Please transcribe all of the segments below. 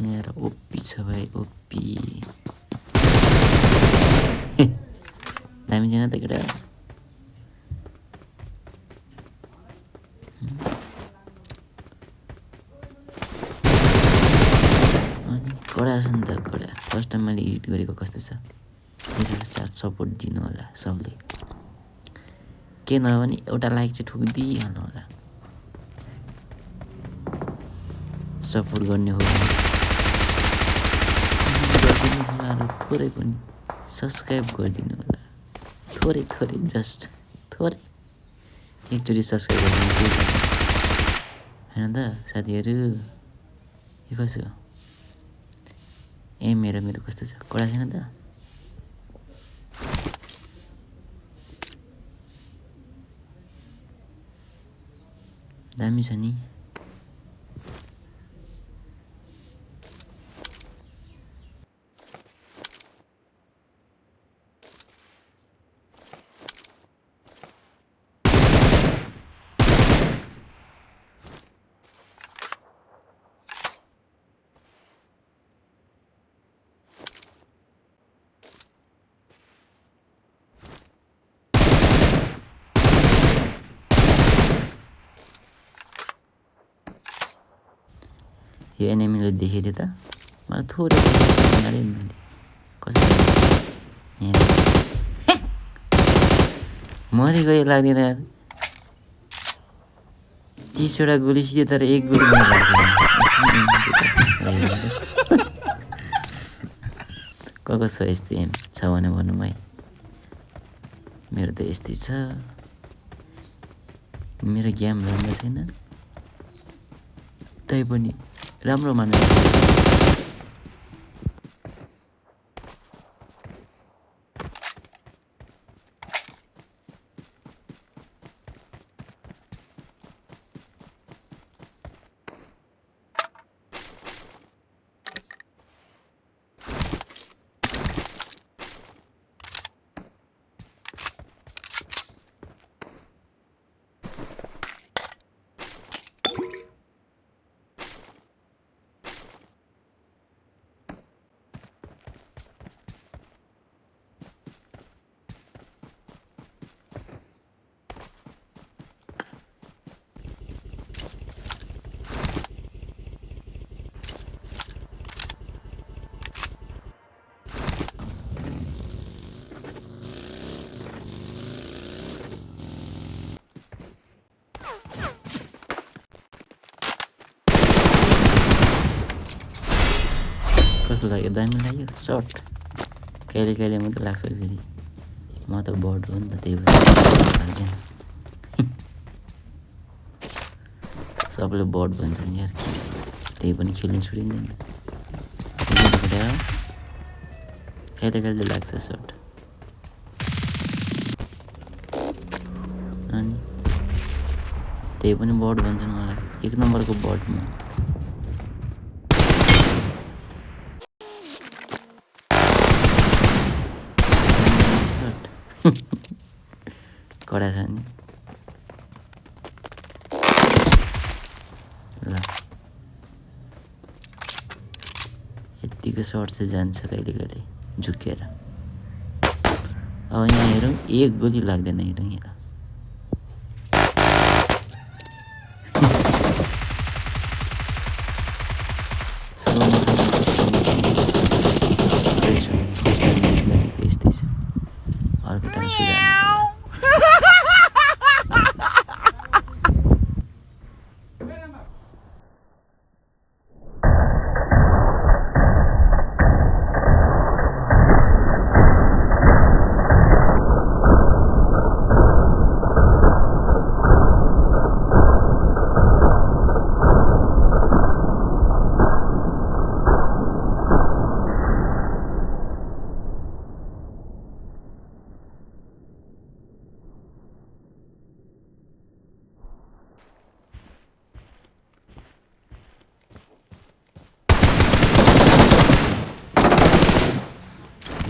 यार ओपी छ भाइ ओपी दामी छैन त केटा अनि कडा छ नि त कडा फर्स्ट टाइम मैले एडिट गरेको कस्तो छ मेरो साथ सपोर्ट दिनु होला सबले के नभए पनि एउटा लाइक चाहिँ ठोकिदिइहाल्नु होला सपोर्ट गर्ने हो थोरै पनि सब्सक्राइब गरिदिनु होला थोरै थोरै जस्ट थोरै एकचोटि सब्सक्राइब गरिदिनु केही छैन होइन त साथीहरू के कसो ए मेरो कस्तो छ कडा छैन त दामी छ नि यो एनिमीले देखाइदियो त मलाई थोरै कस्तो मरि गयो लाग्दैन यार 30वटा गोली सिधै तर एक गोली कसो यस्तै एम छ भने भनौँ है मेरो त यस्तै छ मेरो गेम राम्रो छैन तैपनि राम्रो मान्नु कस्तो लाग्यो दामी लाग्यो सर्ट कहिले कहिले मात्रै लाग्छ फेरि म त बड हो नि त त्यही भएर लाग्दैन सबले बड भन्छन् यार त्यही पनि खेल्नु छोडिँदैन कहिले कहिले लाग्छ सर्ट अनि त्यही पनि बड भन्छन् मलाई एक नम्बरको बड म कडा छ नि ल यत्तिको सर्ट चाहिँ जान्छ कहिले कहिले झुकेर अब यहाँ हेरौँ एक गोली लाग्दैन हेरौँ यहाँ यस्तै छ अर्को टाइम सुधार्नु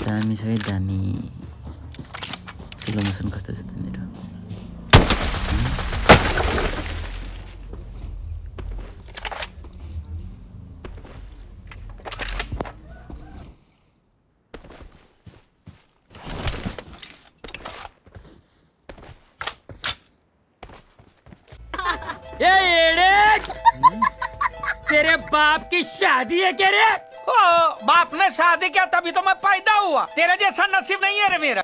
दामी छ है दामी स्लो मोसन कस्तो छ त मेरो तेरे बाप की शादी है क्या रे? ओ, बाप ने शादी किया तभी तो मैं पैदा हुआ, तेरे जैसा नसीब नहीं है रे मेरा।